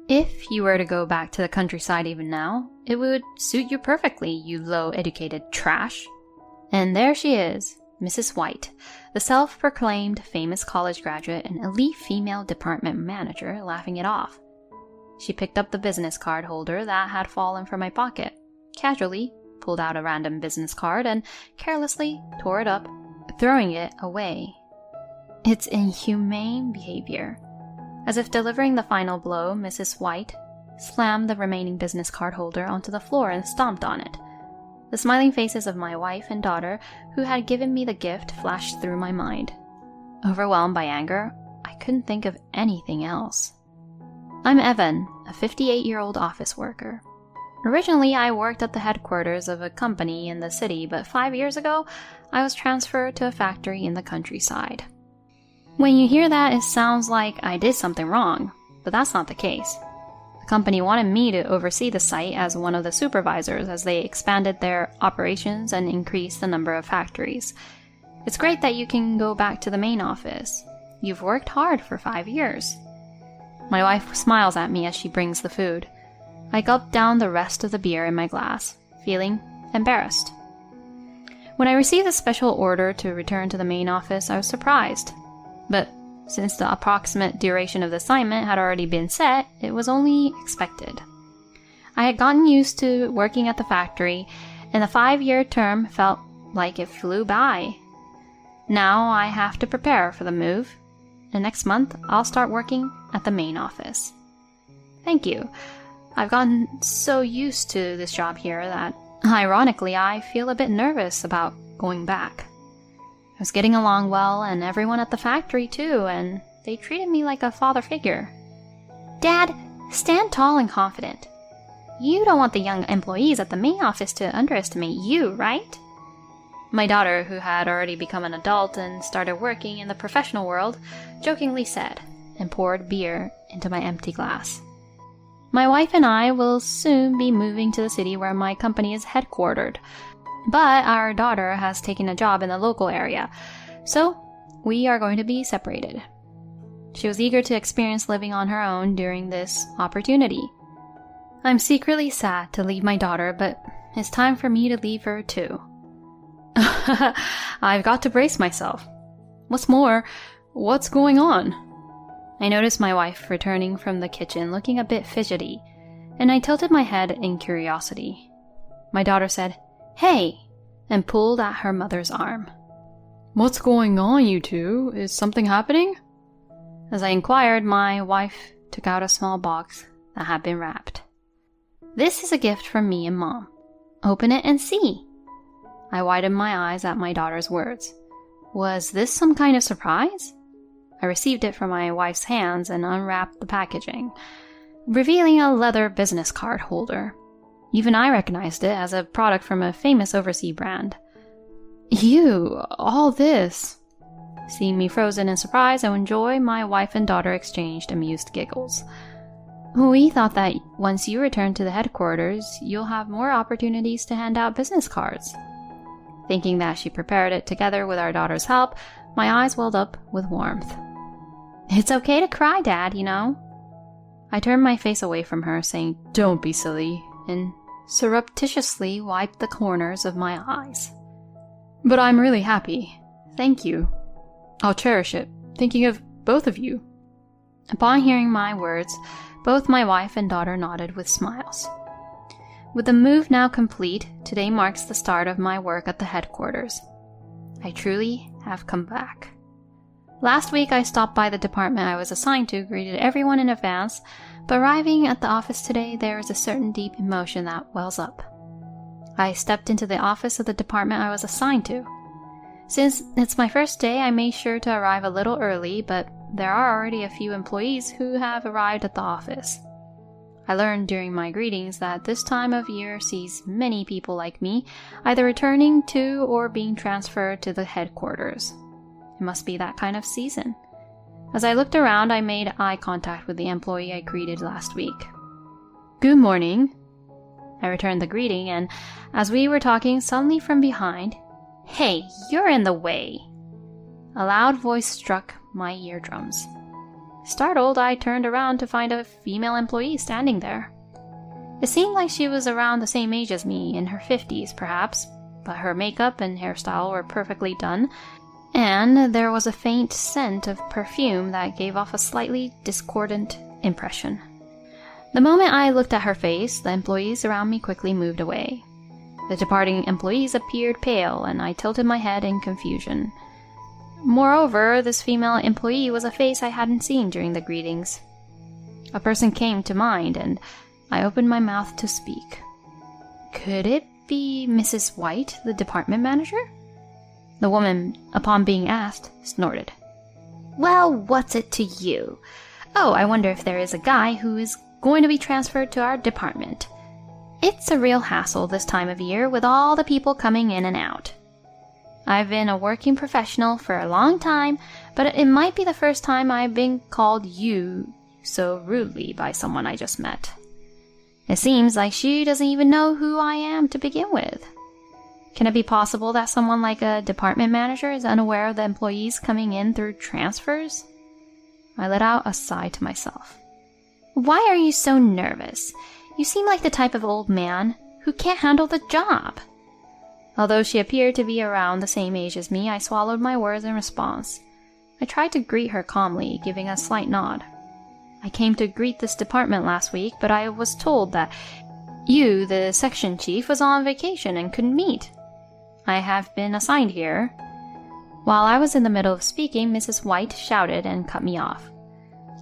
If you were to go back to the countryside even now, it would suit you perfectly, you low-educated trash. And there she is, Mrs. White, the self-proclaimed famous college graduate and elite female department manager, laughing it off. She picked up the business card holder that had fallen from my pocket, casually pulled out a random business card, and carelessly tore it up, throwing it away. It's inhumane behavior. As if delivering the final blow, Mrs. White slammed the remaining business card holder onto the floor and stomped on it. The smiling faces of my wife and daughter, who had given me the gift, flashed through my mind. Overwhelmed by anger, I couldn't think of anything else. I'm Evan, a 58-year-old office worker. Originally, I worked at the headquarters of a company in the city, but 5 years ago, I was transferred to a factory in the countryside. When you hear that, it sounds like I did something wrong, but that's not the case. The company wanted me to oversee the site as one of the supervisors as they expanded their operations and increased the number of factories. It's great that you can go back to the main office. You've worked hard for 5 years. My wife smiles at me as she brings the food. I gulp down the rest of the beer in my glass, feeling embarrassed. When I received a special order to return to the main office, I was surprised. But since the approximate duration of the assignment had already been set, it was only expected. I had gotten used to working at the factory, and the 5-year term felt like it flew by. Now I have to prepare for the move, and next month I'll start working at the main office. Thank you. I've gotten so used to this job here that, ironically, I feel a bit nervous about going back. I was getting along well, and everyone at the factory too, and they treated me like a father figure. Dad, stand tall and confident. You don't want the young employees at the main office to underestimate you, right? My daughter, who had already become an adult and started working in the professional world, jokingly said, and poured beer into my empty glass. My wife and I will soon be moving to the city where my company is headquartered, but our daughter has taken a job in the local area, so we are going to be separated. She was eager to experience living on her own during this opportunity. I'm secretly sad to leave my daughter, but it's time for me to leave her too. I've got to brace myself. What's more, what's going on? I noticed my wife returning from the kitchen looking a bit fidgety, and I tilted my head in curiosity. My daughter said, "Hey," and pulled at her mother's arm. What's going on, you two? Is something happening? As I inquired, my wife took out a small box that had been wrapped. This is a gift from me and Mom. Open it and see. I widened my eyes at my daughter's words. Was this some kind of surprise? I received it from my wife's hands and unwrapped the packaging, revealing a leather business card holder. Even I recognized it as a product from a famous overseas brand. You, all this. Seeing me frozen in surprise and joy, my wife and daughter exchanged amused giggles. We thought that once you return to the headquarters, you'll have more opportunities to hand out business cards. Thinking that she prepared it together with our daughter's help, my eyes welled up with warmth. It's okay to cry, Dad, you know. I turned my face away from her, saying, "Don't be silly," and surreptitiously wiped the corners of my eyes. But I'm really happy. Thank you. I'll cherish it, thinking of both of you. Upon hearing my words, both my wife and daughter nodded with smiles. With the move now complete, today marks the start of my work at the headquarters. I truly have come back. Last week I stopped by the department I was assigned to, greeted everyone in advance, but arriving at the office today, there is a certain deep emotion that wells up. I stepped into the office of the department I was assigned to. Since it's my first day, I made sure to arrive a little early, but there are already a few employees who have arrived at the office. I learned during my greetings that this time of year sees many people like me either returning to or being transferred to the headquarters. It must be that kind of season. As I looked around, I made eye contact with the employee I greeted last week. Good morning. I returned the greeting, and as we were talking, suddenly from behind, "Hey, you're in the way." A loud voice struck my eardrums. Startled, I turned around to find a female employee standing there. It seemed like she was around the same age as me, in her 50s perhaps, but her makeup and hairstyle were perfectly done, and there was a faint scent of perfume that gave off a slightly discordant impression. The moment I looked at her face, the employees around me quickly moved away. The departing employees appeared pale, and I tilted my head in confusion. Moreover, this female employee was a face I hadn't seen during the greetings. A person came to mind, and I opened my mouth to speak. Could it be Mrs. White, the department manager? The woman, upon being asked, snorted. Well, what's it to you? Oh, I wonder if there is a guy who is going to be transferred to our department. It's a real hassle this time of year with all the people coming in and out. I've been a working professional for a long time, but it might be the first time I've been called you so rudely by someone I just met. It seems like she doesn't even know who I am to begin with. Can it be possible that someone like a department manager is unaware of the employees coming in through transfers? I let out a sigh to myself. Why are you so nervous? You seem like the type of old man who can't handle the job. Although she appeared to be around the same age as me, I swallowed my words in response. I tried to greet her calmly, giving a slight nod. I came to greet this department last week, but I was told that you, the section chief, was on vacation and couldn't meet. I have been assigned here. While I was in the middle of speaking, Mrs. White shouted and cut me off.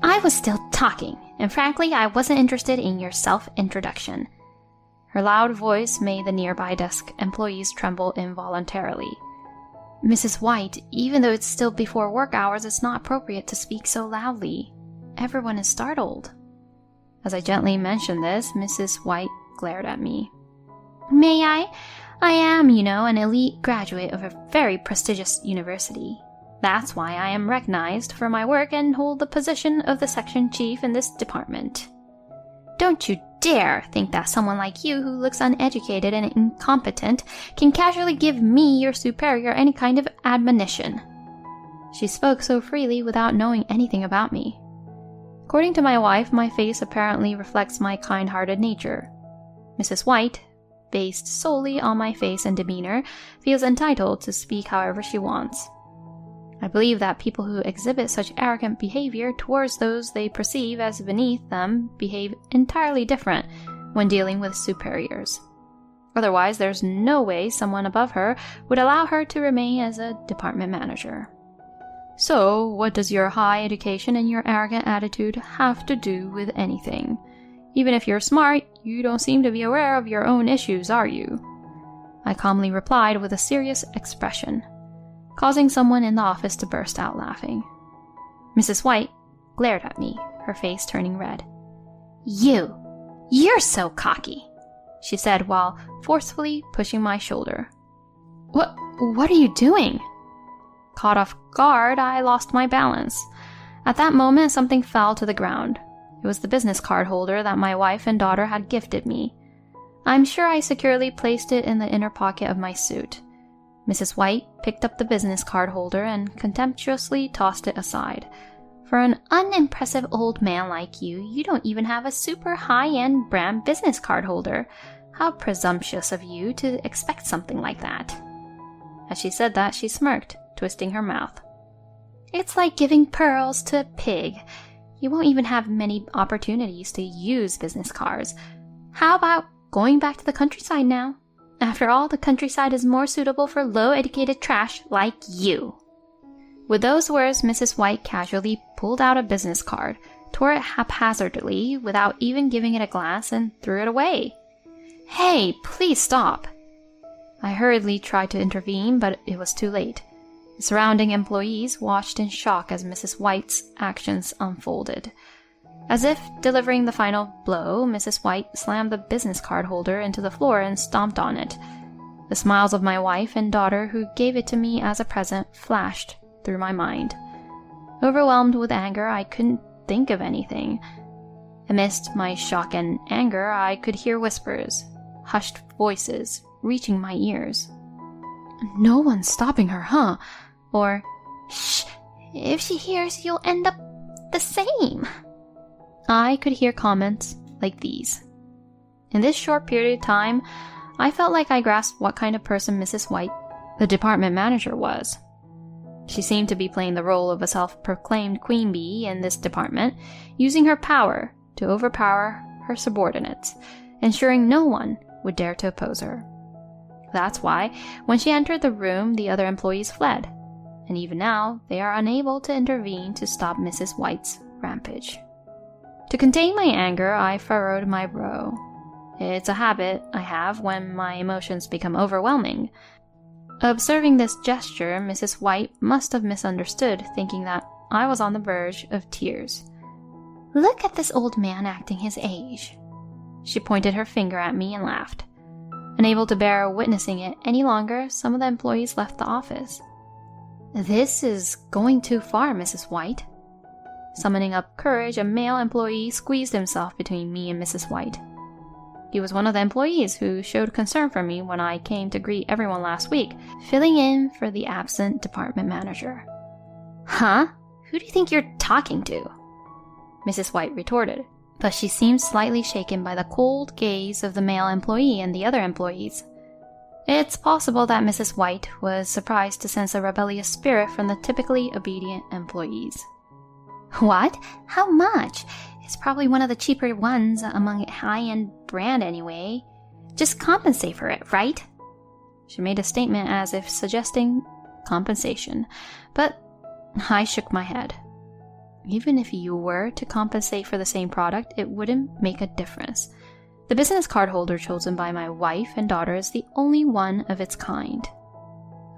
I was still talking, and frankly, I wasn't interested in your self-introduction. Her loud voice made the nearby desk employees tremble involuntarily. Mrs. White, even though it's still before work hours, it's not appropriate to speak so loudly. Everyone is startled. As I gently mentioned this, Mrs. White glared at me. May I? I am, an elite graduate of a very prestigious university. That's why I am recognized for my work and hold the position of the section chief in this department. Don't you dare think that someone like you who looks uneducated and incompetent can casually give me, your superior, any kind of admonition. She spoke so freely without knowing anything about me. According to my wife, my face apparently reflects my kind-hearted nature. Mrs. White, based solely on my face and demeanor, feels entitled to speak however she wants. I believe that people who exhibit such arrogant behavior towards those they perceive as beneath them behave entirely different when dealing with superiors. Otherwise, there's no way someone above her would allow her to remain as a department manager. So, what does your high education and your arrogant attitude have to do with anything? Even if you're smart, you don't seem to be aware of your own issues, are you? I calmly replied with a serious expression, causing someone in the office to burst out laughing. Mrs. White glared at me, her face turning red. You're so cocky, she said while forcefully pushing my shoulder. What are you doing? Caught off guard, I lost my balance. At that moment, something fell to the ground. It was the business card holder that my wife and daughter had gifted me. I'm sure I securely placed it in the inner pocket of my suit. Mrs. White picked up the business card holder and contemptuously tossed it aside. For an unimpressive old man like you, you don't even have a super high-end brand business card holder. How presumptuous of you to expect something like that. As she said that, she smirked, twisting her mouth. It's like giving pearls to a pig. You won't even have many opportunities to use business cards. How about going back to the countryside now? After all, the countryside is more suitable for low-educated trash like you. With those words, Mrs. White casually pulled out a business card, tore it haphazardly without even giving it a glance, and threw it away. Hey, please stop! I hurriedly tried to intervene, but it was too late. The surrounding employees watched in shock as Mrs. White's actions unfolded. As if delivering the final blow, Mrs. White slammed the business card holder into the floor and stomped on it. The smiles of my wife and daughter, who gave it to me as a present, flashed through my mind. Overwhelmed with anger, I couldn't think of anything. Amidst my shock and anger, I could hear whispers, hushed voices, reaching my ears. No one's stopping her, huh? Or, shh, if she hears, you'll end up the same." I could hear comments like these. In this short period of time, I felt like I grasped what kind of person Mrs. White, the department manager, was. She seemed to be playing the role of a self-proclaimed queen bee in this department, using her power to overpower her subordinates, ensuring no one would dare to oppose her. That's why, when she entered the room, the other employees fled, and even now, they are unable to intervene to stop Mrs. White's rampage. To contain my anger, I furrowed my brow. It's a habit I have when my emotions become overwhelming. Observing this gesture, Mrs. White must have misunderstood, thinking that I was on the verge of tears. "Look at this old man acting his age." She pointed her finger at me and laughed. Unable to bear witnessing it any longer, some of the employees left the office. "This is going too far, Mrs. White." Summoning up courage, a male employee squeezed himself between me and Mrs. White. He was one of the employees who showed concern for me when I came to greet everyone last week, filling in for the absent department manager. "Huh? Who do you think you're talking to?" Mrs. White retorted, but she seemed slightly shaken by the cold gaze of the male employee and the other employees. It's possible that Mrs. White was surprised to sense a rebellious spirit from the typically obedient employees. "What? How much? It's probably one of the cheaper ones among high-end brand anyway. Just compensate for it, right?" She made a statement as if suggesting compensation, but I shook my head. Even if you were to compensate for the same product, it wouldn't make a difference. The business card holder chosen by my wife and daughter is the only one of its kind.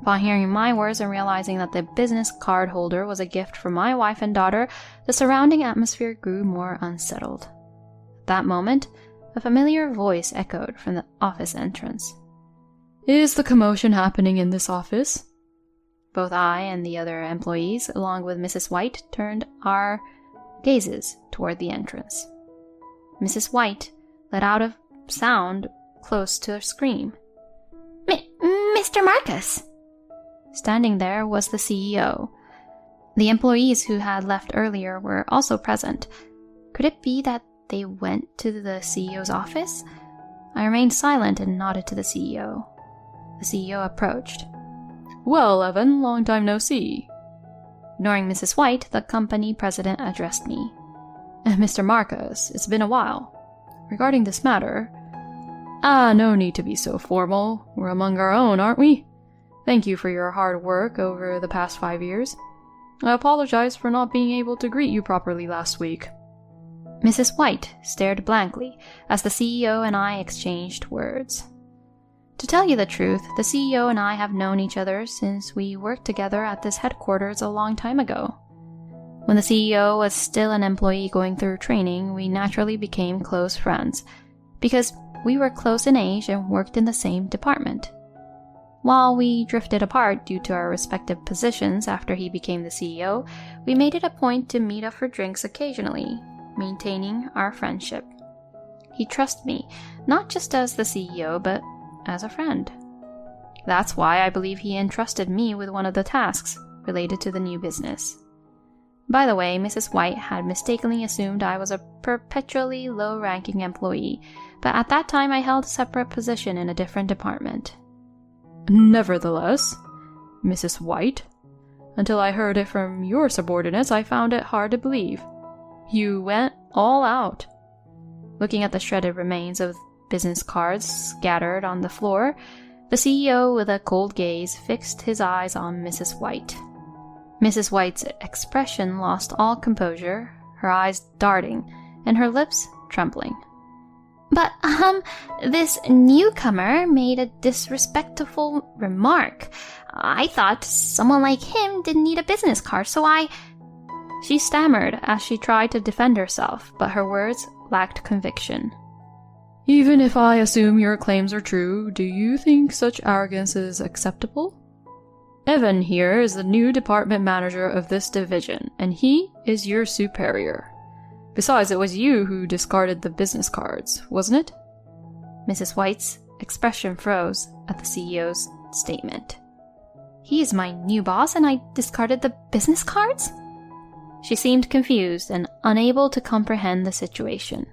Upon hearing my words and realizing that the business card holder was a gift for my wife and daughter, the surrounding atmosphere grew more unsettled. At that moment, a familiar voice echoed from the office entrance. "Is the commotion happening in this office?" Both I and the other employees, along with Mrs. White, turned our gazes toward the entrance. Mrs. White let out a sound close to a scream. Mr. Marcus!" Standing there was the CEO. The employees who had left earlier were also present. Could it be that they went to the CEO's office? I remained silent and nodded to the CEO. The CEO approached. "Well, Evan, long time no see." Ignoring Mrs. White, the company president addressed me. "Mr. Marcus, it's been a while. Regarding this matter..." No need to be so formal. We're among our own, aren't we? Thank you for your hard work over the past 5 years. I apologize for not being able to greet you properly last week." Mrs. White stared blankly as the CEO and I exchanged words. To tell you the truth, the CEO and I have known each other since we worked together at this headquarters a long time ago. When the CEO was still an employee going through training, we naturally became close friends, because we were close in age and worked in the same department. While we drifted apart due to our respective positions after he became the CEO, we made it a point to meet up for drinks occasionally, maintaining our friendship. He trusted me, not just as the CEO, but as a friend. That's why I believe he entrusted me with one of the tasks related to the new business. By the way, Mrs. White had mistakenly assumed I was a perpetually low-ranking employee, but at that time I held a separate position in a different department. "Nevertheless, Mrs. White, until I heard it from your subordinates, I found it hard to believe. You went all out." Looking at the shredded remains of business cards scattered on the floor, the CEO, with a cold gaze, fixed his eyes on Mrs. White. Mrs. White's expression lost all composure, her eyes darting, and her lips trembling. But, this newcomer made a disrespectful remark. I thought someone like him didn't need a business card, so I... She stammered as she tried to defend herself, but her words lacked conviction. "Even if I assume your claims are true, do you think such arrogance is acceptable? Evan here is the new department manager of this division, and he is your superior. Besides, it was you who discarded the business cards, wasn't it?" Mrs. White's expression froze at the CEO's statement. "He is my new boss and I discarded the business cards?" She seemed confused and unable to comprehend the situation.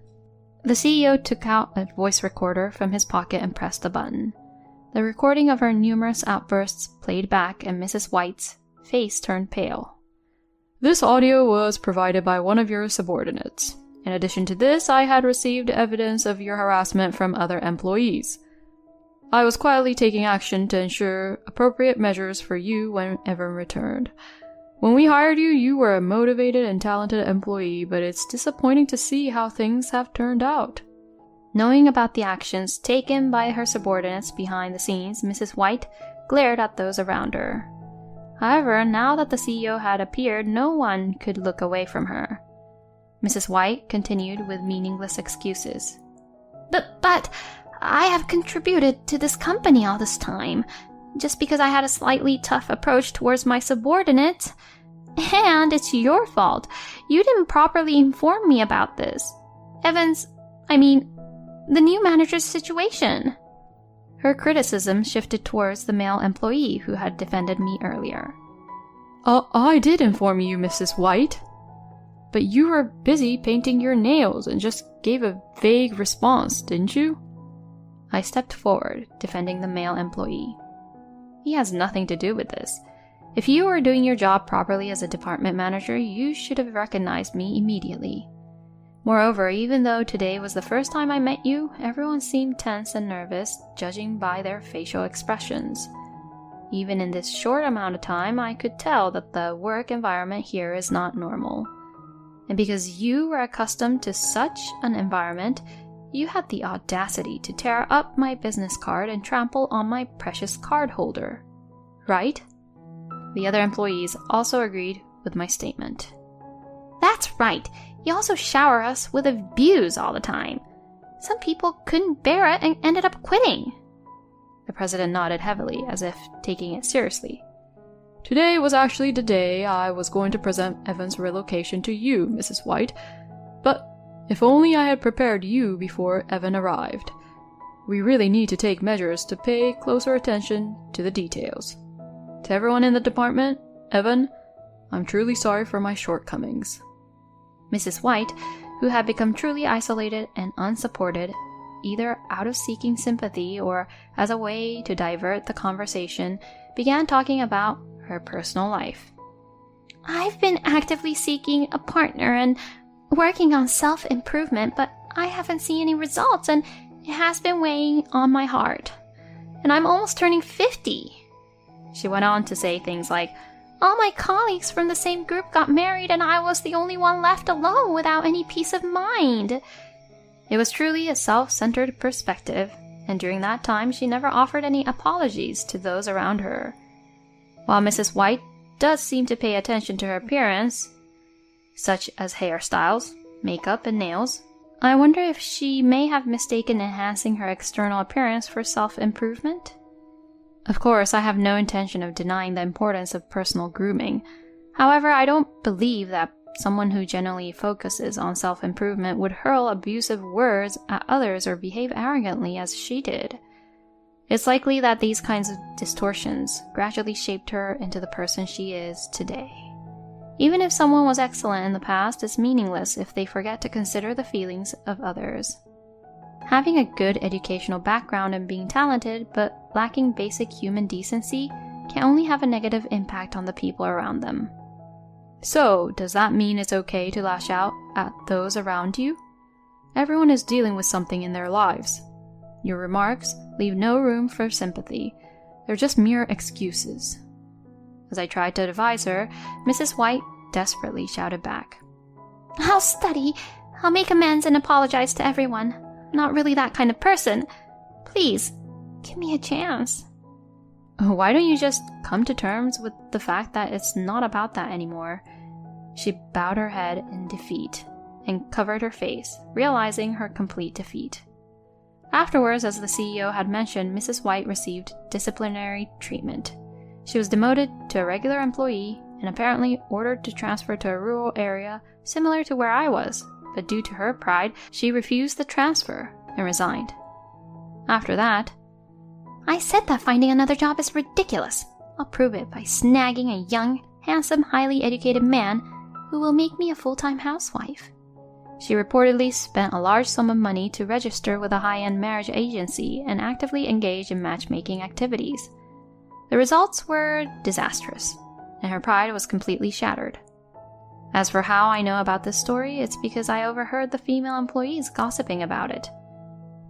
The CEO took out a voice recorder from his pocket and pressed the button. The recording of her numerous outbursts played back, and Mrs. White's face turned pale. "This audio was provided by one of your subordinates. In addition to this, I had received evidence of your harassment from other employees. I was quietly taking action to ensure appropriate measures for you when Evan returned. When we hired you, you were a motivated and talented employee, but it's disappointing to see how things have turned out." Knowing about the actions taken by her subordinates behind the scenes, Mrs. White glared at those around her. However, now that the CEO had appeared, no one could look away from her. Mrs. White continued with meaningless excuses. But I have contributed to this company all this time. Just because I had a slightly tough approach towards my subordinate. And it's your fault. You didn't properly inform me about this. The new manager's situation." Her criticism shifted towards the male employee who had defended me earlier. I did inform you, Mrs. White. But you were busy painting your nails and just gave a vague response, didn't you?" I stepped forward, defending the male employee. He has nothing to do with this. If you were doing your job properly as a department manager, you should have recognized me immediately. Moreover, even though today was the first time I met you, everyone seemed tense and nervous, judging by their facial expressions. Even in this short amount of time, I could tell that the work environment here is not normal. And because you were accustomed to such an environment, you had the audacity to tear up my business card and trample on my precious card holder. Right? The other employees also agreed with my statement. "That's right. You also shower us with abuse all the time. Some people couldn't bear it and ended up quitting." The president nodded heavily, as if taking it seriously. "Today was actually the day I was going to present Evan's relocation to you, Mrs. White. But if only I had prepared you before Evan arrived. We really need to take measures to pay closer attention to the details. To everyone in the department, Evan, I'm truly sorry for my shortcomings." Mrs. White, who had become truly isolated and unsupported, either out of seeking sympathy or as a way to divert the conversation, began talking about her personal life. "I've been actively seeking a partner and working on self-improvement, but I haven't seen any results, and it has been weighing on my heart. And I'm almost turning 50. She went on to say things like, "All my colleagues from the same group got married, and I was the only one left alone without any peace of mind." It was truly a self-centered perspective, and during that time she never offered any apologies to those around her. While Mrs. White does seem to pay attention to her appearance, such as hairstyles, makeup, and nails, I wonder if she may have mistaken enhancing her external appearance for self-improvement? Of course, I have no intention of denying the importance of personal grooming. However, I don't believe that someone who generally focuses on self-improvement would hurl abusive words at others or behave arrogantly as she did. It's likely that these kinds of distortions gradually shaped her into the person she is today. Even if someone was excellent in the past, it's meaningless if they forget to consider the feelings of others. Having a good educational background and being talented, but lacking basic human decency, can only have a negative impact on the people around them. So, does that mean it's okay to lash out at those around you? Everyone is dealing with something in their lives. Your remarks leave no room for sympathy. They're just mere excuses. As I tried to advise her, Mrs. White desperately shouted back. "I'll study. I'll make amends and apologize to everyone. Not really that kind of person. Please, give me a chance." Why don't you just come to terms with the fact that it's not about that anymore? She bowed her head in defeat and covered her face, realizing her complete defeat. Afterwards, as the CEO had mentioned, Mrs. White received disciplinary treatment. She was demoted to a regular employee and apparently ordered to transfer to a rural area similar to where I was, but due to her pride, she refused the transfer and resigned. After that, "I said that finding another job is ridiculous. I'll prove it by snagging a young, handsome, highly educated man who will make me a full-time housewife. She reportedly spent a large sum of money to register with a high-end marriage agency and actively engaged in matchmaking activities. The results were disastrous, and her pride was completely shattered. As for how I know about this story, it's because I overheard the female employees gossiping about it.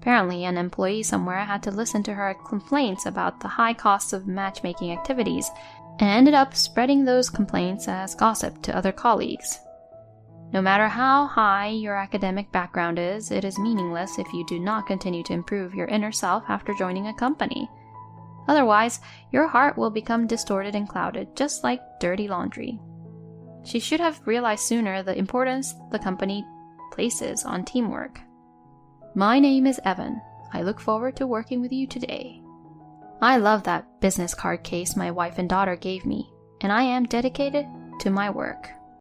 Apparently, an employee somewhere had to listen to her complaints about the high costs of matchmaking activities and ended up spreading those complaints as gossip to other colleagues. No matter how high your academic background is, it is meaningless if you do not continue to improve your inner self after joining a company. Otherwise, your heart will become distorted and clouded, just like dirty laundry. She should have realized sooner the importance the company places on teamwork. My name is Evan. I look forward to working with you today. I love that business card case my wife and daughter gave me, and I am dedicated to my work.